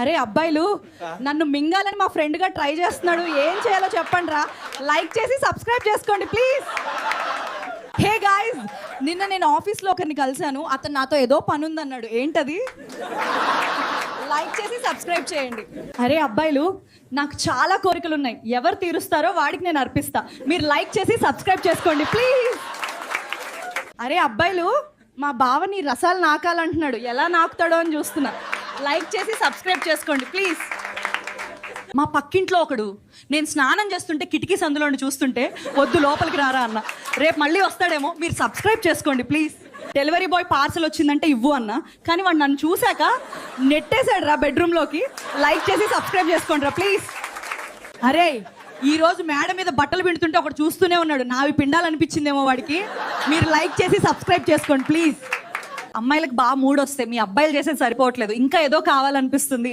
అరే అబ్బాయిలు నన్ను మింగాలని మా ఫ్రెండ్గా ట్రై చేస్తున్నాడు, ఏం చేయాలో చెప్పండి రా. లైక్ చేసి సబ్స్క్రైబ్ చేసుకోండి ప్లీజ్. హే గాయ్స్, నిన్న నేను ఆఫీస్లో ఒకరిని కలిశాను. అతను నాతో ఏదో పని ఉందన్నాడు. ఏంటది? లైక్ చేసి సబ్స్క్రైబ్ చేయండి. అరే అబ్బాయిలు, నాకు చాలా కోరికలు ఉన్నాయి. ఎవరు తీరుస్తారో వాడికి నేను అర్పిస్తా. మీరు లైక్ చేసి సబ్స్క్రైబ్ చేసుకోండి ప్లీజ్. అరే అబ్బాయిలు, మా బావని రసాలు నాకాలంటున్నాడు. ఎలా నాకుతాడో అని చూస్తున్నా. లైక్ చేసి సబ్స్క్రైబ్ చేసుకోండి ప్లీజ్. మా పక్కింట్లో ఒకడు నేను స్నానం చేస్తుంటే కిటికీ సందులో చూస్తుంటే వద్దు లోపలికి రారా అన్న. రేపు మళ్ళీ వస్తాడేమో, మీరు సబ్స్క్రైబ్ చేసుకోండి ప్లీజ్. డెలివరీ బాయ్ పార్సల్ వచ్చిందంటే ఇవ్వు అన్న, కానీ వాడు నన్ను చూశాక నెట్టేశాడు రా బెడ్రూమ్లోకి. లైక్ చేసి సబ్స్క్రైబ్ చేసుకోండి రా ప్లీజ్. అరే ఈరోజు మేడ మీద బట్టలు పిండుతుంటే ఒకడు చూస్తూనే ఉన్నాడు. నావి పిండాలనిపించిందేమో వాడికి. మీరు లైక్ చేసి సబ్స్క్రైబ్ చేసుకోండి ప్లీజ్. అమ్మాయిలకు బాగా మూడ్ వస్తే మీ అబ్బాయిలు చేసేది సరిపోవట్లేదు, ఇంకా ఏదో కావాలనిపిస్తుంది.